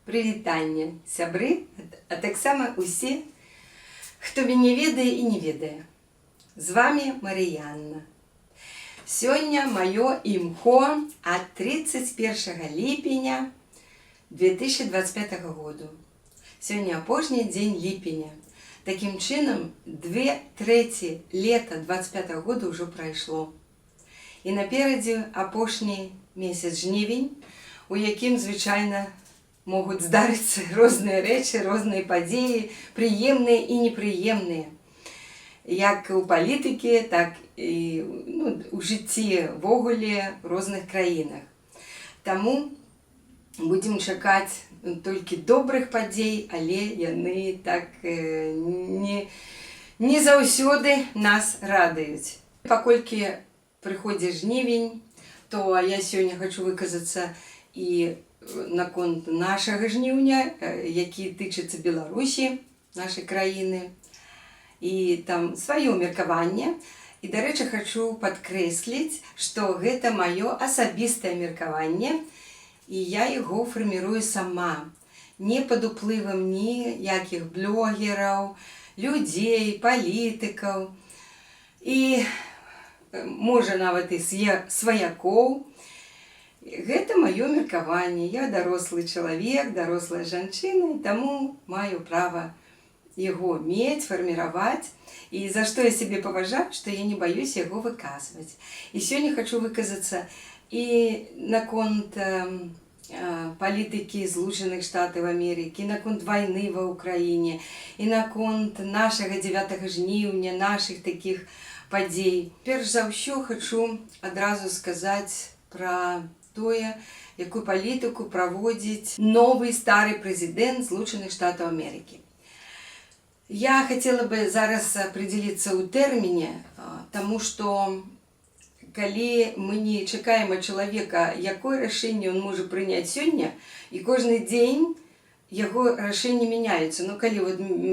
Прывітанне, сябры, а таксама усе, хто мяне ведае і не ведае. З вами Марыянна. Сёння маё імхо ад 31 ліпеня 2025 году. Сёння апошні дзень ліпеня. Такім чынам, 2/3 лета 25 года ўжо прайшло. І наперадзе апошні месяц жнівень, у якім звычайна могуць здарыцца розныя рэчы, розныя падзеі, прыемныя і непрыемныя. Як у палітыкі, так і у жыцці ввогуле в розных краінах. Таму будзем чакаць толькі добрых падзей, але яны так не заўсёды нас радуюць. Паколькі прыходзіць жнівень, то я сёння хочу выказацца і наконт нашага жніўня, які тычыцца Беларусі, нашай краіны, і там сваё меркаванне. І, дарэчы, хочу падкрэсліць, што гэта маё асабістае меркаванне, і я яго фармірую сама, не пад уплывам ніякіх блогераў, людзей, палітыкаў і, можа, нават і сваякоў. Гэта маё меркаванне. Я дарослы чалавек, дарослая жанчына, і таму маю права яго мець, фарміраваць. І за што я сябе паважаю, што я не баюсь яго выказваць. І сёння хочу выказацца і наконт палітыкі Злучаных Штатаў Амерыкі, наконт вайны ва ўкраіне, і наконт нашага 9 жніўня, нашых такіх падзей. Перш за ўсё хочу адразу сказаць пра тое, якую палітыку праводзіць новы стары прэзідэнт Злучаных Штатаў Амерыкі. Я хацела бы зараз прыдзеліцца ў тэрміне, таму што калі мы не чакаем ад чалавека, якое рашэнне ён можа прыняць сёння, і кожны дзень яго рашэнні мяняюцца. Ну, калі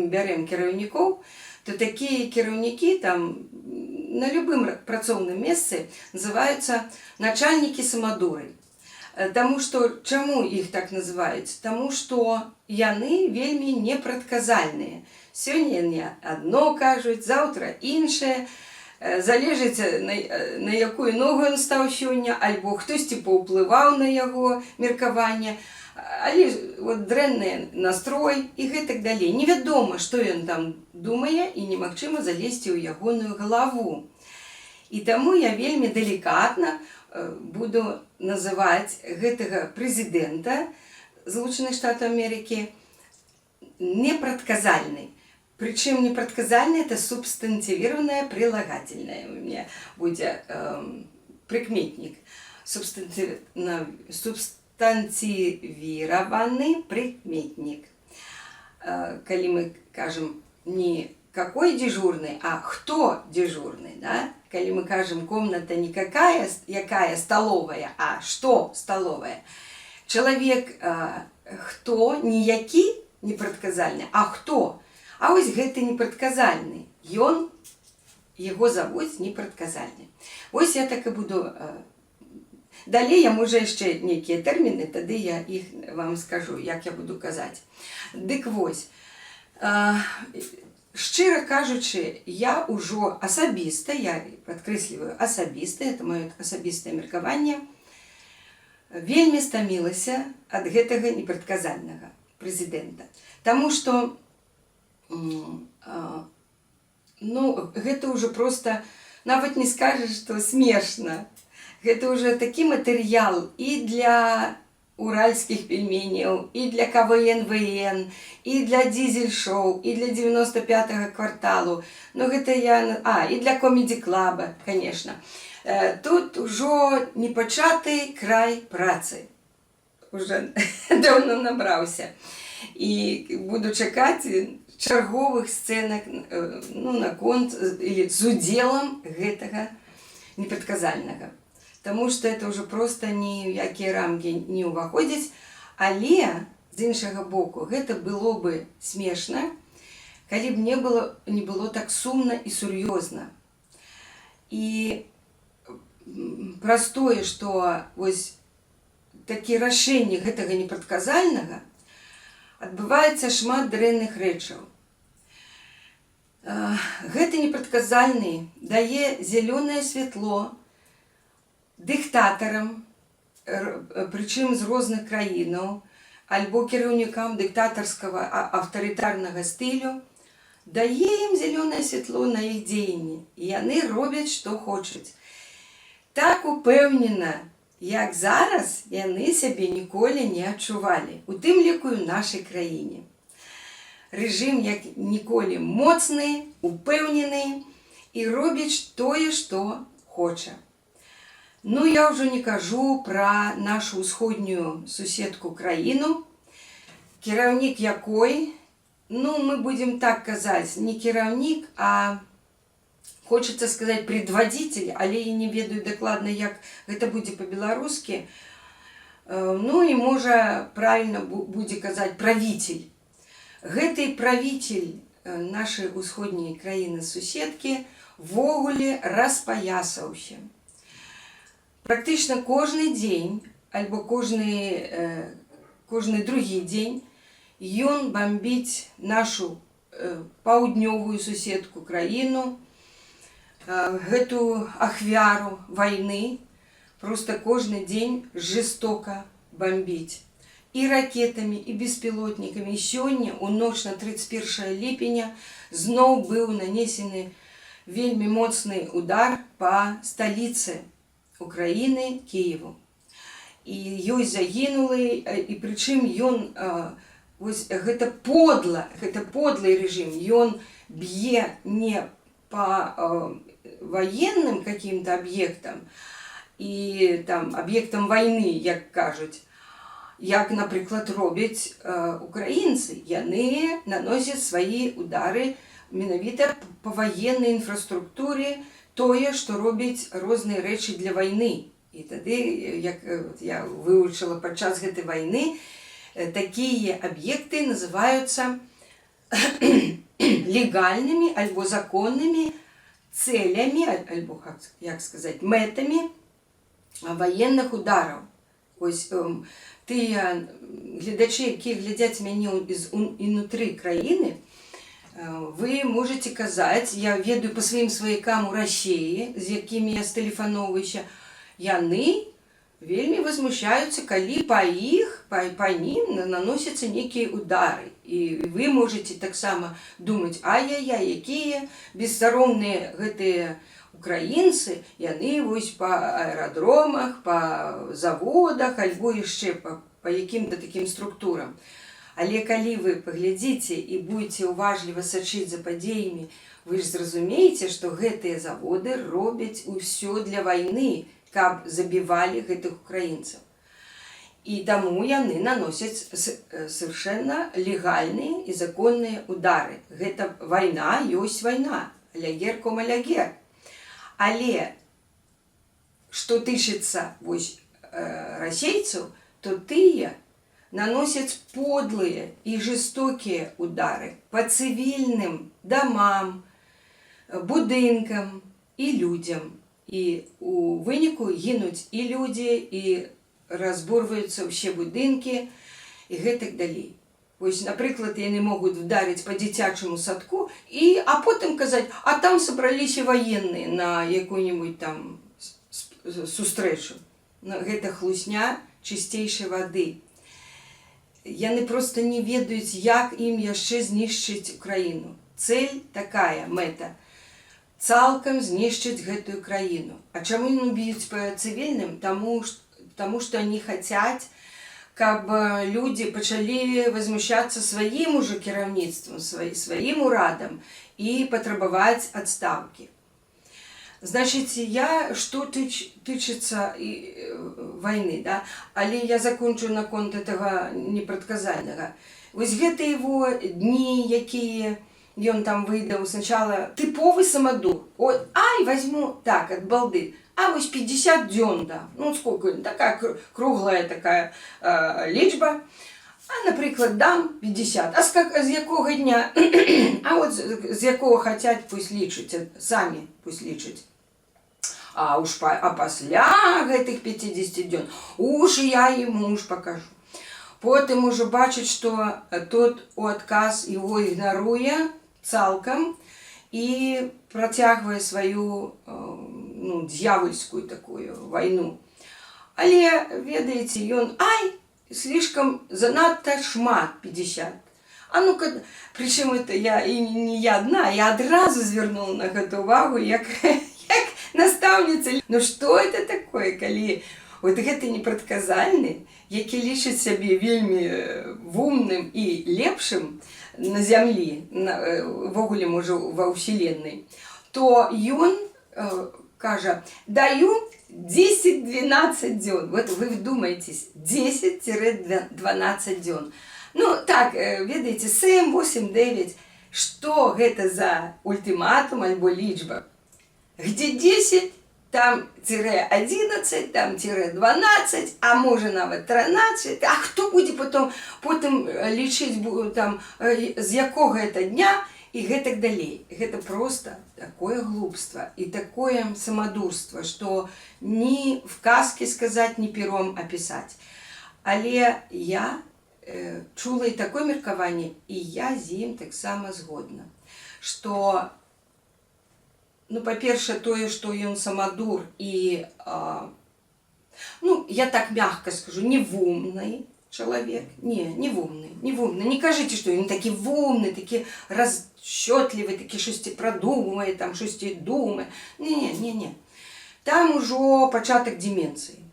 бярем кіраўнікоў, то такія кіраўнікі там на любым працоўным месцы называюцца начальнікі самадуры. Таму што, чаму іх так называюць? Таму што яны вельмі непрадказальныя. Сёння яны адно кажуць, заўтра іншае, залежыць, на якую ногу ён стаў сёння, альбо хтосьці паўплываў на яго меркаванне, але дрэнны настрой і гэтак далей. Невядома, што ён там думае, і немагчыма залезці ў ягоную галаву. І таму я вельмі далікатна буду называць гэтага прэзідэнта Злучаных Штатаў Амерыкі непрадказальны. Причем непредказальное – это субстантивированное прилагательное. У меня будет прикметник. Субстантивированный прикметник. Коли мы скажем не какой дежурный, а кто дежурный. Да? Коли мы скажем комната не какая столовая, а что столовая. Человек кто не які непредказальный, а кто. А вось гэты непрадказальны. Яго завуць непрадказальны. Вось я так і буду. Далей я, можа, яшчэ нейкія тэрміны, тады я іх вам скажу, як я буду казаць. Дык вось, шчыра кажучы, я ўжо асабіста, я падкрэсліваю асабіста, это маё асабістае меркаванне, вельмі стамілася ад гэтага непрадказальнага прэзідэнта. Таму што гэта ўжо проста, нават не скажаш, што смешна. Гэта ўжо такі матэрыял і для уральскіх пельменяў, і для КВН-ВН, і для дизель-шоу, і для 95-го кварталу. Ну, гэта і для комедий-клаба, конечно. Тут ужо непачаты край працы. Уже даўно набраўся. І буду чакаць чарговых сцэнак наконт или з удзелам гэтага непрадказальнага. Таму што это ўжо проста ні ў якія рамкі не ўваходзіць, але з іншага боку гэта было бы смешна, калі б не было так сумна і сур'ёзна. І праз тое, што вось такі рашэнне гэтага непрадказальнага адбываецца шмат дрэнных рэчаў. Гэты непрадказальны дае зялёнае святло дыктатарам, прычым з розных краінаў, альбо кіраўнікам дыктатарскага аўтарытарнага стылю, дае ім зялёнае святло на іх дзеянні, і яны робяць, што хочуць. Так упэўнена, як зараз яны сябе ніколі не адчувалі, у тым ліку і ў нашай краіне. Рэжым як ніколі моцны, упэўнены і робіць тое, што хоча. Ну, я ўжо не кажу пра нашу ўсходнюю суседку краіну, кіраўнік якой, ну, мы будзем так казаць, не кіраўнік, а хочацца сказаць предводитель, але я не ведаю дакладна, як гэта будзе па-беларускі. Ну, і можа правільна будзе казаць правитель. Гэты правитель нашай усходняй краіны-суседкі ввогуле распаясаўся. Практычна кожны дзень, альбо кожны другі дзень ён бамбіць нашу паўднёвую суседку краіну, гэту ахвяру вайны, проста кожны дзень жорстока бамбіць. І ракетамі, і беспілотнікамі. І сёння, у ноч на 31 ліпеня, зноў быў нанесены вельмі моцны удар па сталіцы Украіны, Кіеву. І ёй загінулы, і прычым ён, гэта подлы рэжым, ён б'е не па ваенным каким-то аб'ектам, і там аб'ектам вайны, як кажуць, як, напрыклад, робяць украінцы. Яны наносяць свае удары менавіта па ваеннай інфраструктуры, тое, што робяць розныя рэчы для вайны. І тады, як я вывучыла падчас гэтай вайны, такія аб'екты называюцца легальнымі альбо законнымі цэлямі, альбо, як сказаць, мэтамі ваенных удараў. Ось тыя гледачы, якія глядзяць мяне інутры краіны, вы можете казаць, я ведаю па сваім сваякам у Расіі, з якімі я стэлефаноўваюся, яны вельмі возмущаюцца, калі па нім наносяцца нейкія удары. І вы можете таксама думаць, ай-яй-яй, якія бессаромныя гэтыя украінцы, яны вось па аэрадромах, па заводах, альбо яшчэ па якім-то такім структурам. Але калі вы паглядзіце і будзеце уважліва сачыць за падзеямі, вы ж зразумееце, што гэтыя заводы робяць усё для вайны, каб забівалі гэтых украінцаў. І таму яны наносяць совершенно легальныя і законныя удары. Гэта вайна ёсць вайна, лягер кома лягер. Але што тычыцца расейцаў, то тыя наносяць подлыя і жорстокія удары па цывільным дамам, будынкам і людзям. І у выніку гінуць і людзі, і разбурваюцца ўсе будынкі, і гэтак далей. Вось, напрыклад, яны могуць вдарыць па дзіцячаму садку, а потым казаць, а там сабраліся ваенныя на якую-нибудь там сустрэчу. Гэта хлусня чысцейшай вады. Яны проста не ведаюць, як ім яшчэ знішчыць Украіну. Цэль такая, мэта, цалкам знішчыць гэтую краіну. А чаму не б'юць па цывільным? Таму што они хацяць, каб людзі пачалі возмущацца сваім ужо кіраўніцтвам, сваім урадам і патрабаваць адстаўкі. Значыць, што тычыцца вайны, да? Але я закончу наконт этого непрадказальнага. Вось гэтыя его дні, якія ён там выдаў, сначала тыповы самадур. Ай, возьму так, от балды. А вось 50 дзён, да. Ну, сколько? Такая круглая такая лічба. А, напрыклад, дам 50. А з якога дня? А от з якого хацяць, пусть лічаць, самі пусть лічаць. А пасля гэтых 50 дзён уж я ему уж покажу. Потым ужо бачыць, што тот у адказ яго ігнаруе цалкам і працягвае сваю д'явольскую такую вайну. Але, ведаеце, ён, слишком занадта шмат 50. А ну-ка, причым это я і не я одна, я адразу звярнула на гэту увагу, як настаўніца. Ну што это такое, калі вот гэты непрадказальны, які лічыць сябе вельмі вумным і лепшым на зямлі, ввогуле, можа, ва ўселеннай, то ён кажа, даю 10-12 дзён. Вот вы вдумайтесь, 10-12 дзён. Ну, так, ведаеце, 7, 8, 9. Што гэта за ультыматум альбо лічба? Где 10, там -11, там -12, а можа нават 13. А хто будзе потым лічыць там, з якога гэта дня і гэтак далей. Гэта просто такое глупства і такое самадурство, што ні в казке сказаць, ні пером апісаць. Але я чула і такое меркаванне, і я з ім таксама згодна, што, ну, па-першае, тое, што ён самадур і, ну, я так мягка скажу, не вумны чалавек. Не вумны. Не кажыце, што ён такі вумны, такі расчётлівы, такі шосьці прадумае, там шосьці думае. Не. Там ужо пачатак деменцыі.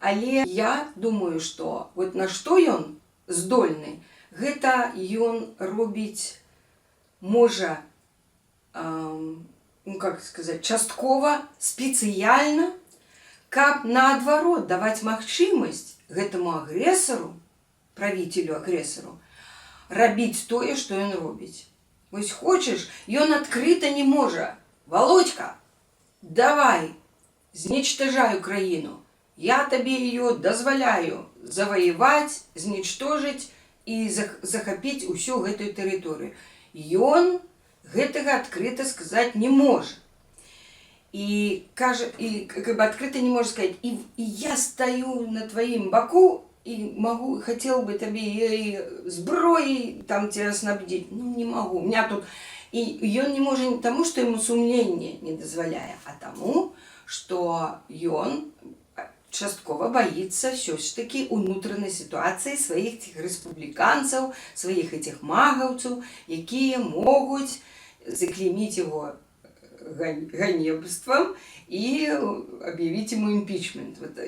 Але я думаю, што вот на што ён здольны, гэта ён робіць, можа, ну, как сказаць, часткова, спецыяльна, каб наадварот даваць магчымасць гэтаму агрэсару, правителю-агрэсару, рабіць тое, што ён робіць. Вось хочаш, ён адкрыта не можа. Володька, давай, зничтожай Украину. Я табе ее дазваляю заваяваць, знічтожыць і захапіць усю гэтую тэрыторыю. Ён гэтага адкрыта сказаць не можа. І кажа, і как бы адкрыта не можа сказаць, і я стаю на тваім баку і могу, хотел бы табе і зброі там тебя снабдзіць. Ну, не могу. У меня тут... І ён не можа не таму, што яму сумленне не дазваляе, а таму, што ён часткова боится все ж таки унутранной ситуации своих этих республиканцев, своих этих магаўцаў, якія могуць заклеймить его ганебством и объявить ему импичмент, вот,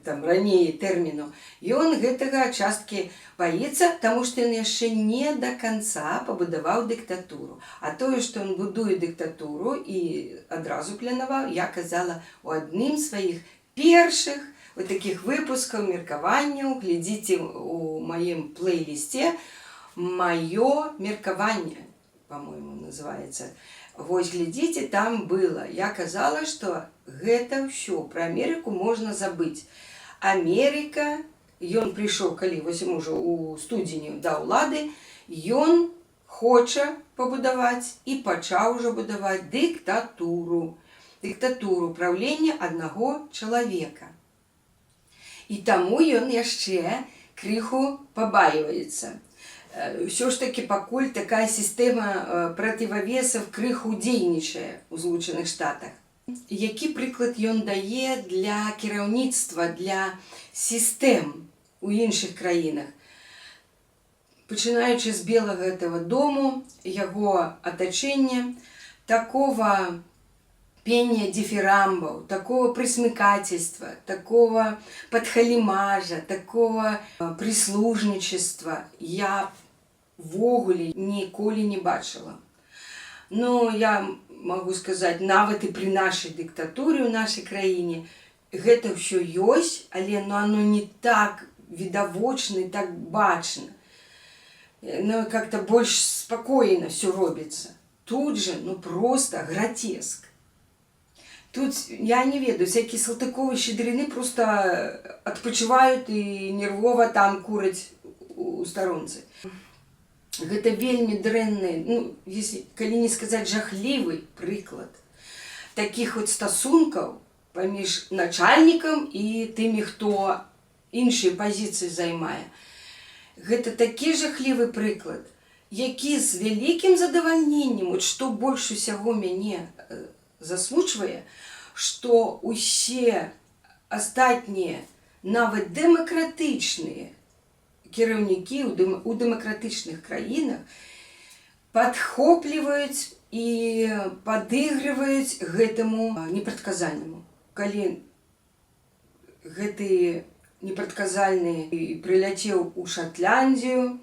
там ранее термину. И он гэтага частки боится, потому что он яшчэ не до конца побудовал диктатуру. А тое, что он будует диктатуру и адразу планаваў, я казала у адным своих першых вот таких выпусков, меркаванняў. Глядзіце у маім плейлисте «Моё меркаванне», по-моему, называется. Вось, глядзіце, там было. Я казала, что гэта ўсё про Америку можно забыть. Америка, ён пришел, калі вось ужо у студзені да ўлады, ён хоча пабудаваць і пачаў ужо будаваць диктатуру правлення аднаго чалавека. І таму ён яшчэ крыху пабаивается. Все ж таки пакуль такая система противовесов крыху дзейнічае у Злучаных Штатах. Які прыклад ён дае для кіраўніцтва, для систем у іншых краінах? Пачынаючы з Белага этого дому, яго атачэння, такого пения дифирамбов, такого присмыкательства, такого подхалимажа, такого прислужничества я ввогуле ніколі не бачила. Но я могу сказать, нават і при нашей диктатуре, у нашей краіне, гэта ўсё ёсць, але оно не так відавочна, так бачна. Ну, как-то больше спокойно все робится. Тут же, ну, просто гротеск. Тут, я не ведаю, всякие Салтыковы, Щедрины просто отпочивают и нервово там курать у сторонцы. Гэта вельмі дрэнны, ну, если, калі не сказать, жахлівы прыклад таких вот стасункаў паміж начальником и тымі, хто іншыя пазіцыі займае. Гэта такі жахлівы прыклад, які з вялікім задавальненнем, от што больш усяго мяне засмучвае, што усе астатнія, нават дэмакратычныя кіраўнікі ў дэмакратычных краінах падхопліваюць і падыгрываюць гэтаму непрадказальнаму. Калі гэты непрадказальны прыляцеў у Шатландію,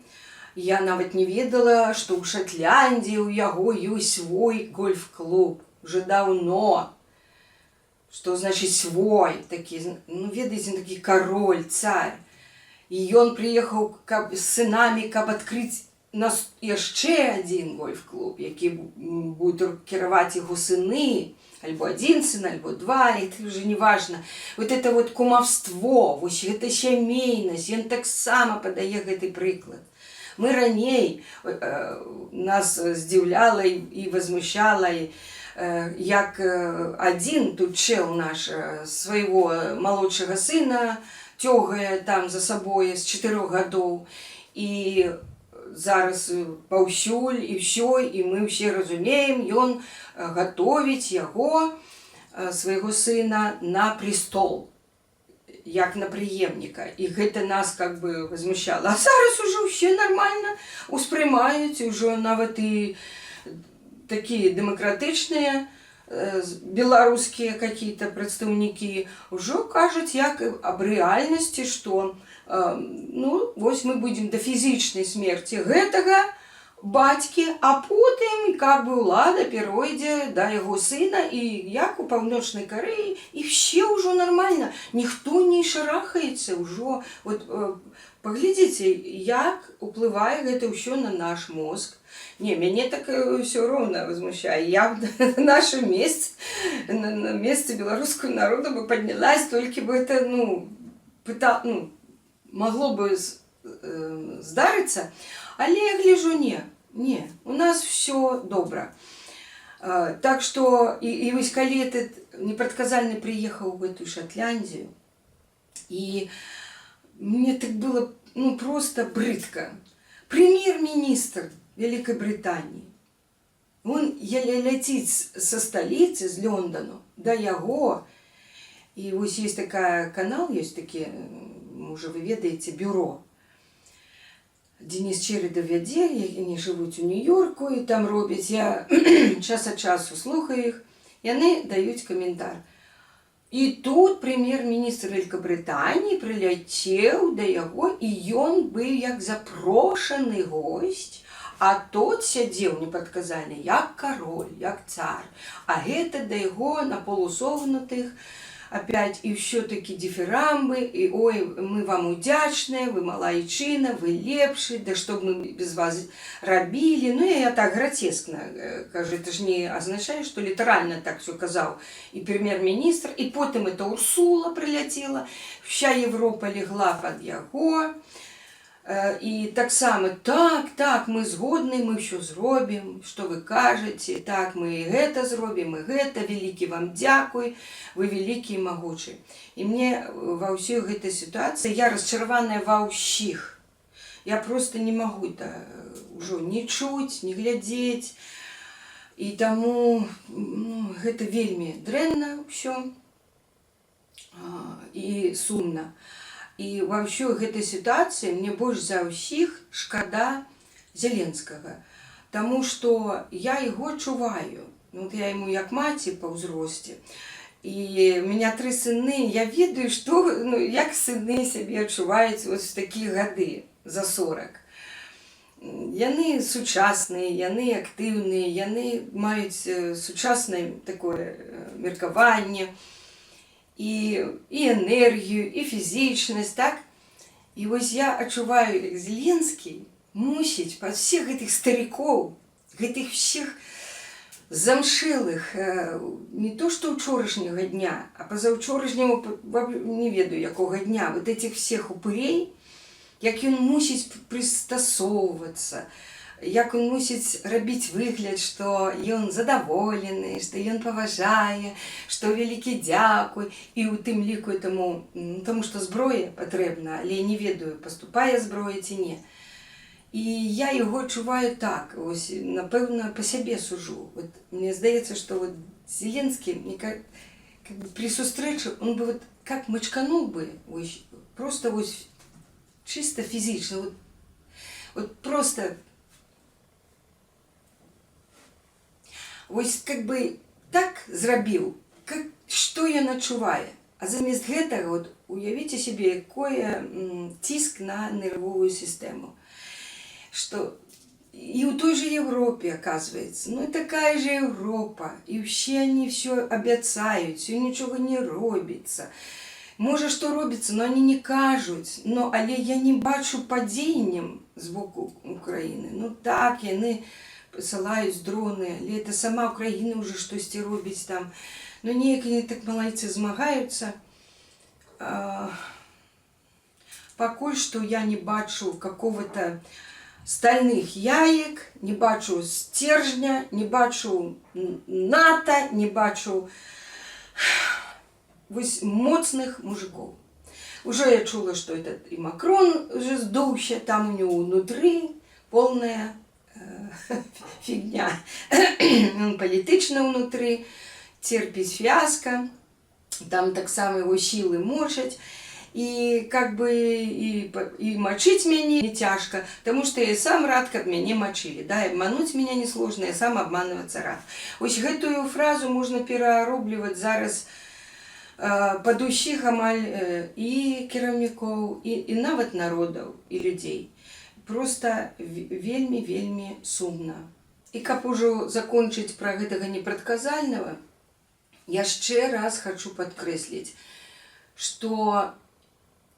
я нават не ведала, што ў Шатландіі ў яго ёсць свой гольф-клуб уже даўно. Што значыць свой такі, ну ведаеце, такі кароль, царь. І ён прыехаў з сынамі, каб адкрыць яшчэ адзін гольф-клуб, які будуць кіраваць яго сыны, альбо адзін сын, альбо два, это уже не важно. Вот это вот кумавство, вось гэта сямейнасць, ён таксама падае гэты прыклад. Мы раней нас здзіўляла і возмущала, як адзін тут чэл наш свайго малодшага сына цёгае там за сабой з 4 гадоў. І зараз паўсюль і ўсё, і мы ўсе разумеем, ён гатовіць яго, свайго сына, на престол, як на преемніка. І гэта нас как бы возмущало. А зараз уже ўсе нормально успрымаюць, уже нават і такие дэмакратычныя беларускія какие-то прадстаўнікі ўжо кажуць як аб рэальнасці, што ну, вось мы будем до фізічнай смерці гэтага бацькі, а потым как бы ўлада перайдзе да яго сына, і як у Паўночнай Карэі, і все ўжо нормально, ніхто не шарахаецца ўжо. Вот паглядзіце, як уплывае гэта ўсё на наш мозг. Не, мяне так ўсё роўна возмущае. Я б на нашем месцы, на месцы беларускага народа бы поднялась, толькі бы это, ну, могло бы здарыцца. Але я гляжу, не, у нас все добра. Так что, и вось калі этот непрадказальны приехал в эту Шотландию, и мне так было, ну, просто брыдко. Премьер-министр Великой Британии, он ляціць со столицы, з Лондону, до яго, и вось есть такая канал, есть такие, уже вы ведаете, бюро. Денис Чередов вядзе, яны жывуць у Нью-Йорку, і там робяць, я час ад часу слухаю іх, яны даюць каментар. І тут прэм'ер-міністр Вялікабрытаніі прыляцеў да яго, і ён быў як запрошаны госць, а тот сядзеў непрадказальна, як кароль, як цар. А гэта да яго на полусогнутых, опять, и все-таки дифирамбы, и ой, мы вам удячные, вы малайчина, вы лепшие, да что мы без вас робили. Ну, я так гротескно кажу, это же не означает, что литерально так все казал и премьер-министр, и потом это Урсула прилетела, вся Европа легла под яго. І так само, так, мы згодны, мы ўсё зробім, што вы кажаце, так, мы і гэта зробім, і гэта, вялікі вам дзякуй, вы вялікі і магучы. І мне ва ўсёй гэтай сітуацыі, я расчараваная ва ўсіх. Я просто не магу ўжо не чуць, не глядзець. І таму гэта вельмі дрэнна ўсё і сумна. І ва ўсёй гэтай сітуацыі мне больш за ўсіх шкада Зеленскага, таму што я яго чуваю. Вот я ему як маці па ўзросце. І у меня 3 сыны, я ведаю, што, як сыны сябе адчуваюць вот в такія гады за 40. Яны сучасныя, яны актыўныя, яны маюць сучаснае такое меркаванне, і энергію, і фізічнасць, так? І вось я адчуваю, як Зеленскі мусіць пад всіх гэтых старикоў, гэтых всіх замшэлых, не то што ўчорашняга дня, а пазаўчорашняго, не ведаю якога дня, вот этих всіх упырей, як ён мусіць прыстасоўвацца, як ён мусіць рабіць выгляд, што ён задаволены, што ён паважае, што вялікі дзякуй, і ў тым ліку таму што зброя патрэбна, але я не ведаю, паступае зброя ці не. І я яго адчуваю так, ось, напэўна, па сябе сужу. Вот, мне здаецца, што вот Зеленскі при сустрэчы, он бы вот как мачканул бы, ось, просто ось, чисто фізічна, вот просто ось как бы так зрабіў, што ён адчувае. А замест гэтага, вот, уявіце сябе, якое ціск на нервовую сістэму. Что и у той же Европе, оказывается, ну и такая же Европа, и вообще они все обещают, все ничего не робится. Может, что робится, но они не кажут. Но, але я не бачу падзеннем з боку Украины. Ну так, яны посылаюць дроны, але это сама Украина уже штосьці робіць там. Ну неяк они так малайцы змагаюцца. Пакуль что я не бачу какого-то стальных яек, не бачу стержня, не бачу НАТО, не бачу моцных мужиков. Уже я чула, что этот и Макрон уже сдулся, там у него внутри полная фигня. Он политично внутри, терпит фиаско, там так само его силы мочать. И как бы и мочить меня не тяжко, потому что я сам рад, как меня мочили. Да, и обмануть меня несложно, я сам обманываться рад. Ось гэтую фразу можно пераробліваць зараз пад усіх амаль і кіраўнікоў, і нават народаў, і людзей. Просто вельмі сумна. І каб ужо закончыць пра гэтага непрадказальнага, яшчэ раз хочу падкрэсліць, што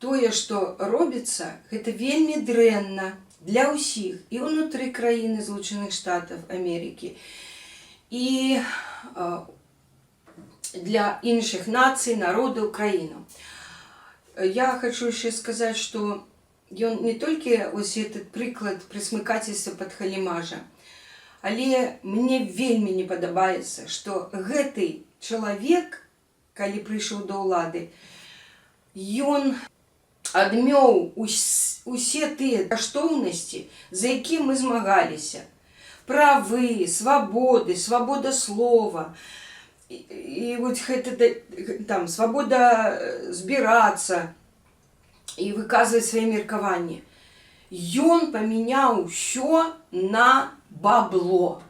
тое, што робіцца, гэта вельмі дрэнна для ўсіх, і ўнутры краіны Злучаных Штатаў Амерыкі, і для іншых нацый, народаў, краінаў. Я хочу яшчэ сказаць, што ён не толькі ось этот прыклад прысмыкацельства падхалімажа, але мне вельмі не падабаецца, што гэты чалавек, калі прыйшоў да ўлады, ён адмёў усе тыя каштоўнасці, за якія мы змагаліся. Правы, свабоды, свабода слова, і вот гэта там свабода збірацца і выказваць свае меркаванні. Ён памяняў усё на бабло.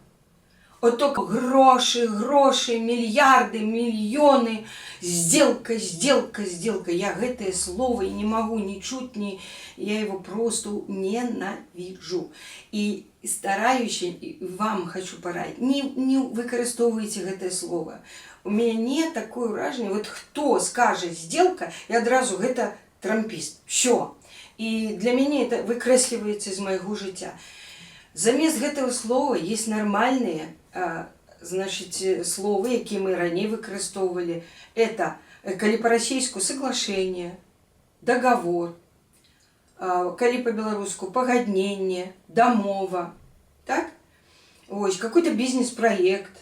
Вот только гроши, миллиарды, миллионы, сделка. Я гэтое слово и не могу ни чуть, я его просто ненавижу. И стараюсь, вам хочу порадить, не выкарыстоўвайце гэтое слово. У меня такое ўражанне, вот кто скажет сделка, и одразу гэта трампіст. Все. И для меня это выкрэсліваецца из моего жыцця. Замест гэтага слова есть нормальные, значит, словы, якія мы раней выкарыстоўвалі. Это, калі по-расейску, соглашение, договор, калі по-беларуску, пагадненне, дамова, так? Ось, какой-то бизнес-проект.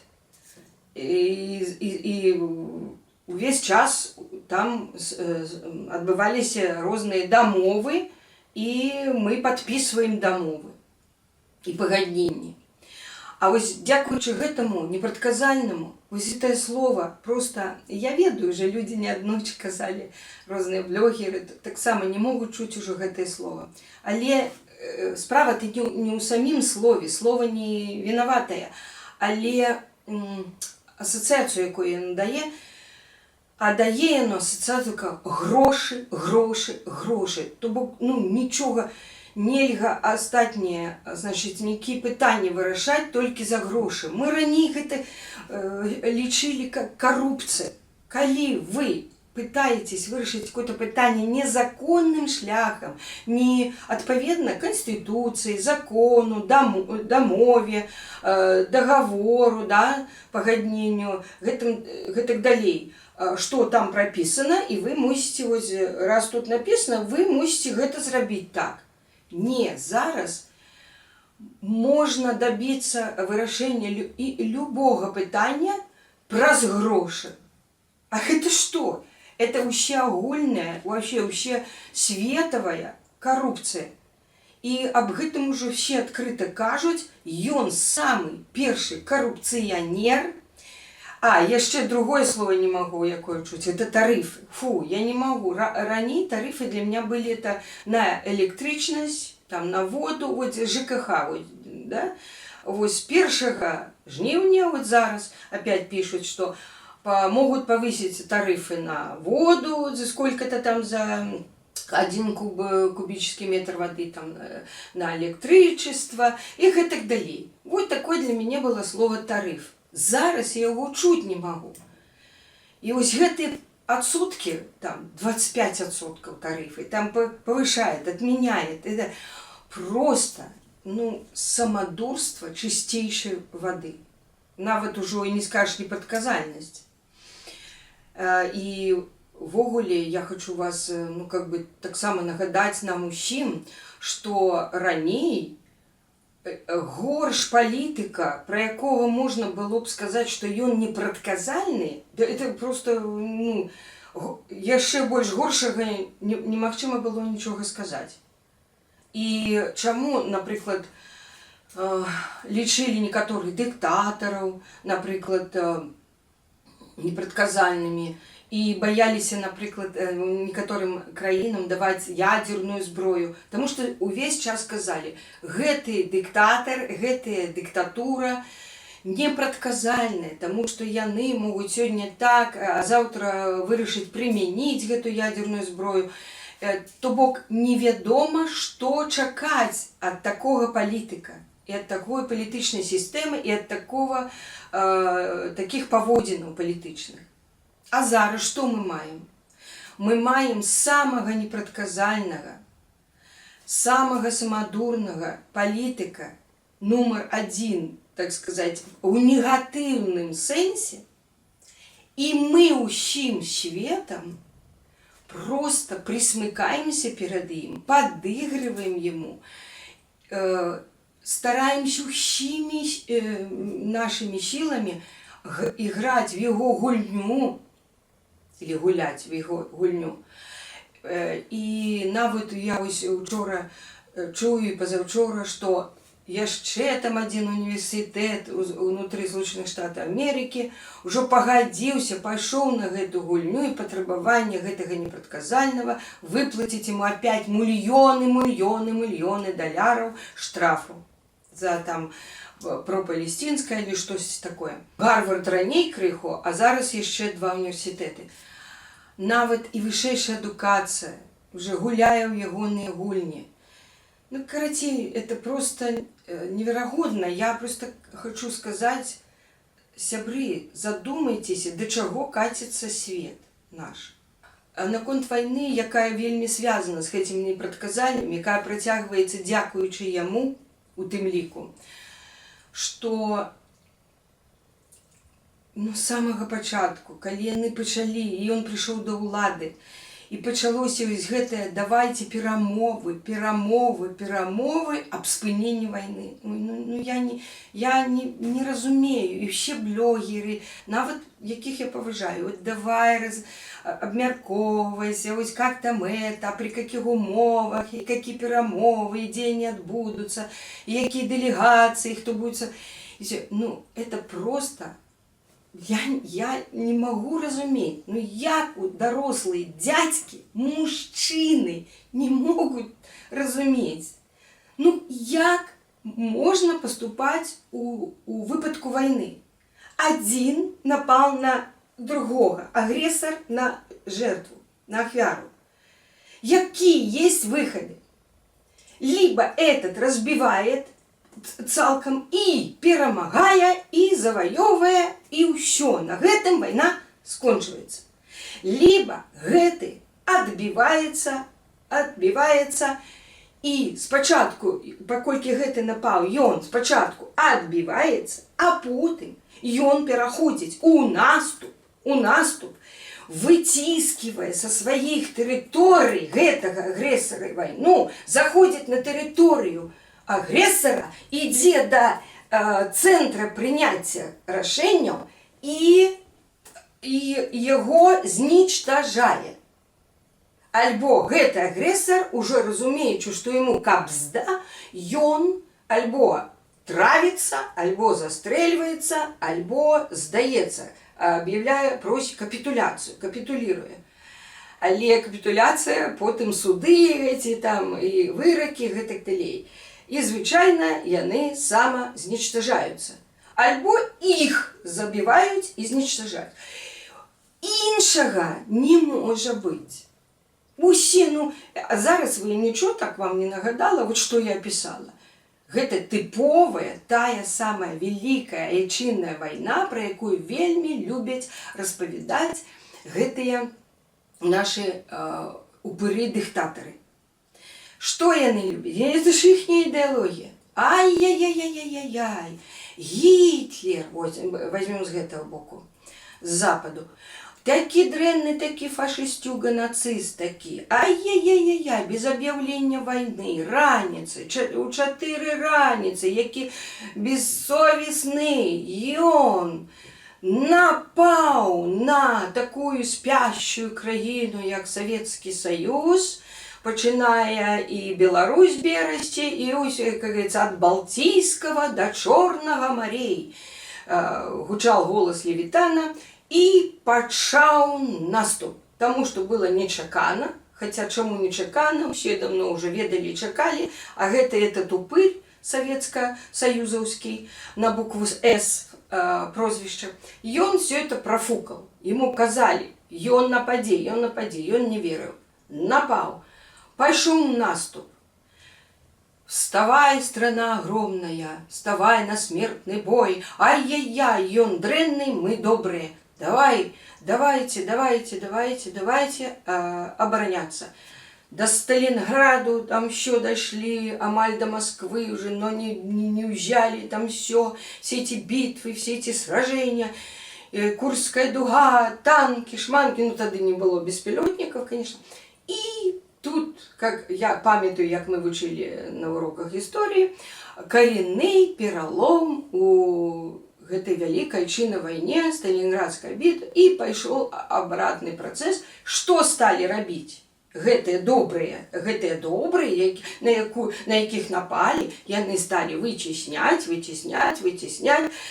И увесь час там адбываліся розныя дамовы, и мы подписываем дамовы и пагадненні. А вось дзякуючы гэтаму непрадказальнаму, вось гэтае слово просто, я ведаю, уже люди неаднойчы казалі, розныя блогеры таксама не могуць чуць ужо гэтае слово. Але справа-то не ў самім слове, слово не вінаватае, але асацыяцыю, якую яно дае, а дае яно асацыяцыю как грошы. То бок, нічога нельга астатнія, значит, нейкія пытанні вырашаць толькі за грошы. Мы раней гэта лічылі как коррупцыя. Калі вы пытаетесь вырашыць какое-то пытанне незаконным шляхам, не адпаведна Конституцыі, закону, дамове, договору, да, пагадненню, гэтак далей, что там прописано, и вы мусите, раз тут написано, вы мусите гэта зрабіць так. Не, зараз можна добиться вырашэння любого пытання праз грошы. А это что? Это ўсеагульная, вообще световая коррупция. И об гэтым уже все открыто кажуць, ён самый першы коррупционер. А, яшчэ другое слово не могу якое чуць, это тарифы. Фу, я не могу. Раней тарифы для меня были это на электричность, там, на воду, вот ЖКХ, вот, да? Вот с 1 жнівня, вот зараз опять пишут, что могут повысить тарифы на воду, за сколько-то там за 1 кубический метр воды, там, на электричество и так далее. Вот такое для меня было слово тариф. Зараз я его чуть не могу. И вот эти отсотки, там 25% тарифы, там повышает, отменяет. Это просто, ну, самодурство чистейшей воды. Нават уже и не скажешь неподказальность. И ввогуле я хочу вас, ну, как бы так само нагадать нам усім, что раней горш палітыка, про якого можна было б сказать, что ён непрадказальны, это просто, ну, яшчэ больш горшага немагчыма было нічога сказаць. І чаму, напрыклад, лічылі некаторых дыктатараў, напрыклад, непрадказальнымі, и боялись, например, некоторым краинам давать ядерную зброю, потому что увесь час сказали, гэты диктатор, гэтая диктатура непрадказальная, потому что яны могут сегодня так, а завтра вырашыць применить гэту ядерную зброю. То бок невядома, что чакаць от такого политика, и от такой политичной системы, и от такого, таких паводзінаў палітычных. А зараз што мы маем? Мы маем самага непрадказальнага, самага самадурнага палітыка нумар 1, так сказать, у негатыўным сэнсе, і мы ўсім светам просто присмыкаемся перед ім, подыгрываем ему, стараемся усімі нашими силами играть в его гульню, или гулять в его гульню. И нават я учора чую, позавчора, что яшчэ там один университет внутри Злучаных Штатов Америки уже погодился, пошел на эту гульню и потребование гэтага непрадказального выплатить ему опять миллионы долларов штрафу за там пропалестинское или что-то такое. Гарвард раней крыху, а зараз еще 2 университеты. Нават и высшая адукацыя уже гуляе ў ягоныя гульні. Ну, карацей, это просто неверагодна. Я просто хочу сказать, сябры, задумайтеся, до чаго катится свет наш. А наконт войны, якая вельмі связана с гэтым непрадказальным, якая працягваецца дзякуючы яму у тым ліку, что ну, з самага пачатку, калі яны пачалі, і ён прыйшоў да ўлады, і пачалося вось гэтае давайце перамовы аб спыненні вайны. Ну, я не разумею, і ўсе блогеры, нават якіх я паважаю, вот давай абмяркоўвайся, вось как там это, при каких умовах, і какие перамовы, і дзе они адбудуцца, і якія дэлегацыі, хто будзе. Ну, это просто... Я не могу разуметь, ну як дорослые дядьки, мужчины не могут разуметь, ну як можно поступать у выпадку войны. Один напал на другого, агрессор на жертву, на ахвяру. Какие есть выходы? Либо этот разбивает цалкам і перамагае, і заваёвае, і ўсё, на гэтым вайна скончваецца. Либо гэты адбіваецца, і спачатку, паколькі гэты напаў, ён спачатку адбіваецца, а потым ён пераходзіць у наступ, выціскивая со своих территорий гэтага агрессора войну, заходит на территорию агрэсара ідзе да цэнтра прыняцця рашэнняў і яго знічтажае. Альбо гэты агрэсар, ужо разумеючы, што яму кабзда, ён альбо травіцца, альбо застрэльваецца, альбо здаецца, аб'яўляе, просіць капітуляцыю, капітуліруе. Але капітуляцыя, потым суды эти там і выракі гэтак далей. І звычайна яны самазнічтажаюцца. Альбо іх забіваюць і знічтажаюць. Іншага не можа быць. Усе, зараз вы нічого так вам не нагадала, вот што я пісала. Гэта тыповая, тая самая вялікая айчынная вайна, пра якую вельмі любяць распавядаць гэтыя нашы упыры-дыктатары. Што яны любяць? Это ж іхняя ідэалогія. Ай-яй-яй-яй-яй-яй. Гітлер, возьмем з гэтага боку, з западу. Такі дрэнны, такі фашыстюга, нацыст такі. Ай-яй-яй-яй-яй, без аб'яўлення вайны, раніцы, у 4 раніцы, які бессовесны, ён напаў на такую спящую краіну, як Савецкі Саюз, пачынае і Беларусь берасці, і как говорится, ад Балтійскага да Чорнага марей. Гучаў голас Левітана, і пачаў наступ. Таму што было нечакана, хаця чаму нечакана, усе давно ўжо ведалі і чакалі, а гэта этот упырь савецка-саюзаўскі на букву С прозвішча, ён все это профукал. Ему казалі, ён нападзе, ён не верыў. Напаў, пайшоў наступ. Вставай, страна огромная, вставай на смертный бой. Ай-яй-яй, ён дрэнный, мы добрые. Давайте обороняться. До Сталинграду там все дошли, амаль до Москвы уже, но не уезжали, там все эти битвы, все эти сражения, Курская дуга, танки, шманки, тогда не было беспилотников, конечно. И тут, как я памятаю, как мы учили на уроках истории, коренный перелом у гэтай вялікай айчыннай вайне, Сталінградская бітва, і пайшоў абратны працэс. Што сталі рабіць гэтыя добрыя, на якіх напалі, яны сталі вычысняць,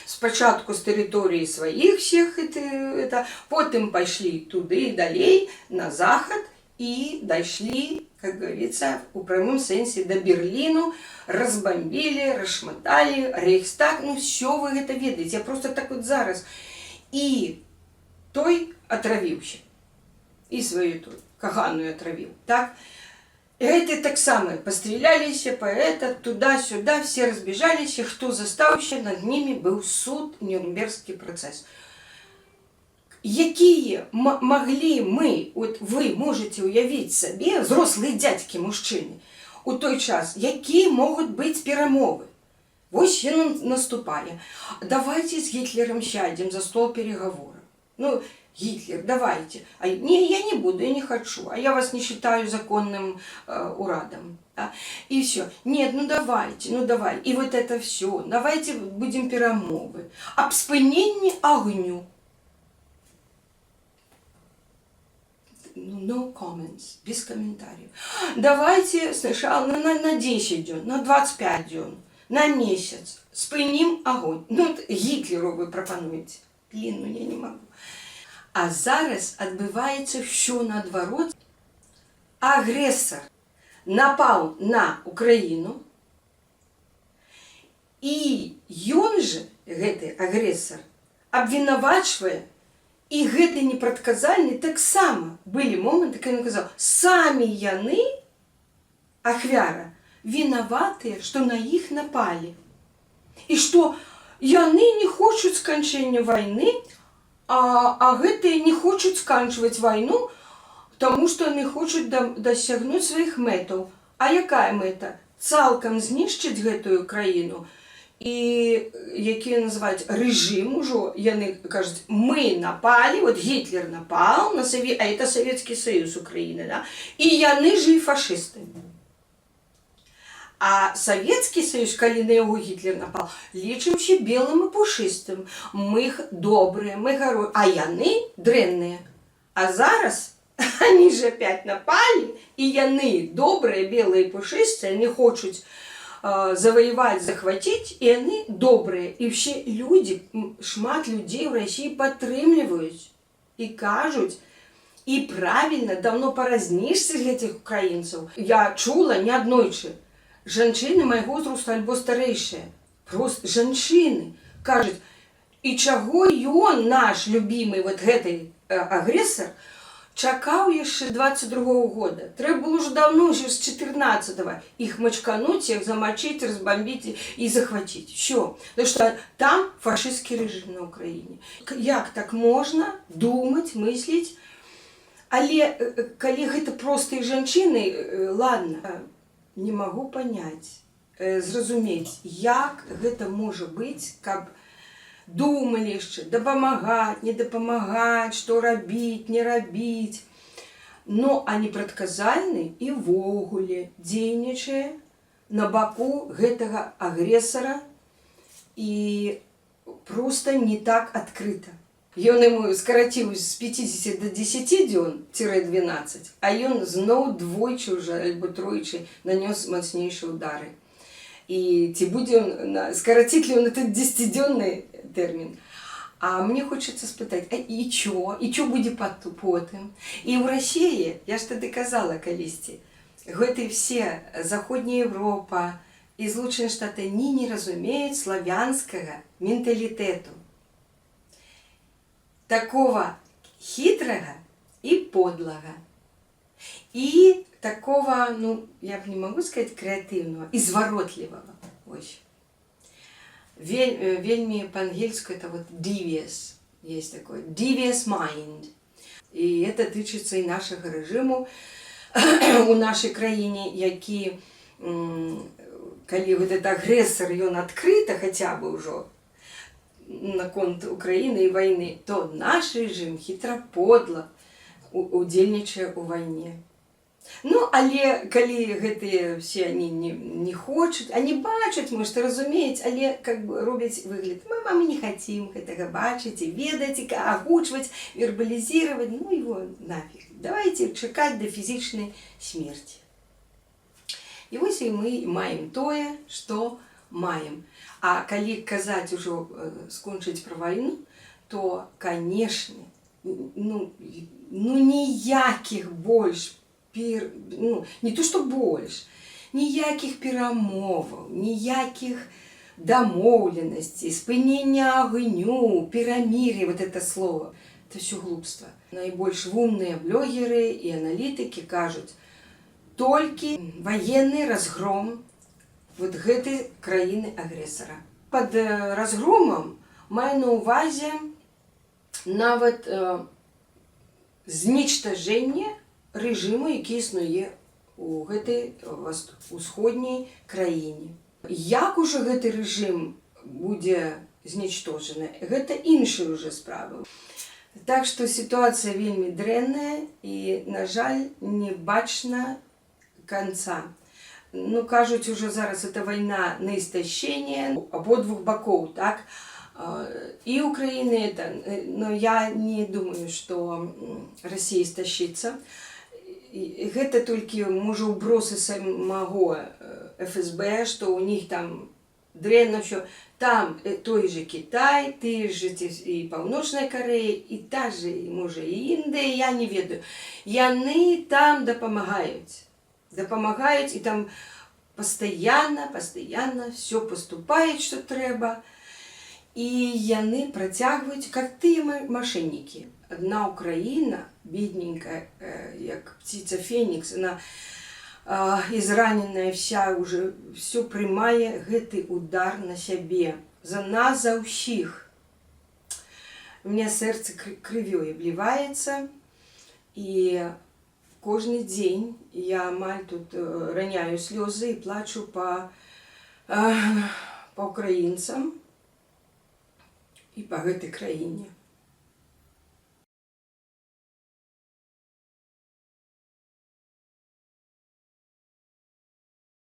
спачатку з тэрыторыі сваіх всех, потым пайшлі туды далей, на захад, и дошли, как говорится, в прямом сенсе до Берлину, разбомбили, расшматали, Рейхстаг, все вы это ведаете, я просто так вот зараз. И той отравился, и свою ту каганную отравил, так? И эти так само пострелялись, туда-сюда, все разбежались, кто застаўся, над ними был суд, Нюрнбергский процесс. Якія маглі мы, от ви можете уявіць сабе, взрослыя дзядзькі мужчыны, у той час, якія могуць быць перамовы. Вось ён наступае. Давайте с Гитлером сядем за стол переговоров. Гитлер, давайте. Не, я не буду, я не хочу. А я вас не считаю законным урадом. Да? И все. Нет, давай. И вот это все. Давайте будем перамовы. Об спыненні огню. No comments, без комментариев. Давайте сначала на 10 дней, на 25 дней, на месяц спыним огонь. Гитлеру вы пропонуете. Я не могу. А зараз адбываецца ўсё наадварот. Агрэсар напаў на Украіну, і ён жа, гэты агрэсар, абвінавачвае, і гэты непрадказальны таксама былі моманты, калі ён казаў, самі яны, ахвяра, вінаватыя, што на іх напалі. І што яны не хочуць сканчэння вайны, а гэтыя не хочуць сканчваць вайну, таму што яны хочуць дасягнуць сваіх мэтаў. А якая мэта? Цалкам знішчыць гэтую краіну, і які называюць рэжым ужо, яны кажуць, мы напалі, вот Гітлер напал, а это Советский Союз Украины, да? І яны же і фашысты. А Савецкі Саюз, калі на яго Гітлер напал, лічыўся белым і пушыстым. Мы іх добрыя, мы гарой, а яны дрэнныя. А зараз они же опять напали, и яны добрые, белые и пушистые, они хочут завоевать, захватить, и они добрые. И все люди, шмат людей в России падтрымліваюць и кажут, и правильно, давно пора знішчыць гэтых украінцаў. Я чула неаднойчы. Жанчыны майго ўзросту альбо старэйшыя, просто жанчыны, кажуць, і чаго ён, наш любімый вот гэты агрэсар, чакаў яшчэ 22-го года. Трэба было уже давно, уже с 14-го, их мочкануть, их замочить, разбомбить и захватить. Все. Потому что там фашистский режим на Украине. Як так можно думать, мыслить? Але калі гэта простыя жанчыны, ладно, не могу понять, зразумець, як гэта можа быць, каб думали яшчэ, дапамагаць, не дапамагаць, што рабіць, не рабіць. Но они прадказальны і ввогуле дзейнічае на баку гэтага агрэсара і проста не так адкрыта. Ён ему скараціў з 50 до 10 дзён-12, а ён зноў двойчы ўжэ альбо тройчы нанёс мацнейшыя удары. І ці будзе скараціць ли он этот 10-дзённы тэрмін? А мне хочется спытаць, а і чё? І чё будзе потым? І ў Расіі, я ж тады казала калісьці, гэты все Заходняя Европа і Злучаныя Штаты не разумеюць славянскага менталітэту. Такого хитрого и подлого. И такого, ну, я не могу сказать креативного, изворотливого. Вельми по-ангельски это вот devious. Есть такое. Devious mind. И это тычыцца и нашего режиму у нашей краине, які, калі вот этот агрессор, он открыто хотя бы уже наконт Украины и войны, то наш режим хитро подло удзельнічае у войне. Ну, але калі гэтыя все они не хочуць, они бачаць, может, разумеюць, але как бы робяць выгляд. Мы не хотим гэтага бачыць і ведаць, і агучваць, вербалізировать, ну его нафиг. Давайте чакаць до фізічнай смерти. І вось і мы маем тое, што маем. А калі казаць ужо скончыць пра вайну, то, конечно, ну ніякіх больш, не то што больш, ніякіх перамоваў, ніякіх дамоўленасцей, спынення агню, перамір'я, вот это слово, это все глупство. Найбольш умныя блогеры і аналітыкі кажуць, толькі военный разгром вот гэтай краіны-агрэсара. Под разгромом маю на увазе нават знічтажэнне рэжыму, які існуе у гэтай усходняй краіне. Як ужо гэты рэжым будзе знічтожаны, гэта іншая ўжо справа. Так што сітуацыя вельмі дрэнная і, на жаль, не бачна канца. Ну, кажуть, уже зараз это война на истощение обоих боков, так? И Украины это, но я не думаю, что Россия истощится. Это только, может, убросы самого ФСБ, что у них там дрянно все. Там той же Китай, той же и Паўночная Корея, и та же, может, и Индия, я не ведаю. Яны там допомагают. Допомагають, і там постоянно все поступает, что треба. І яны працягваюць, как тыя мошенники. Одна Украина, бедненькая, як птица Феникс, она израненная вся уже, все прымае гэты удар на сябе. За нас, за ўсіх. У меня сердце крывёй обливается, и кожны дзень я амаль тут раняю слёзы і плачу по украінцам і по гэтай краіне.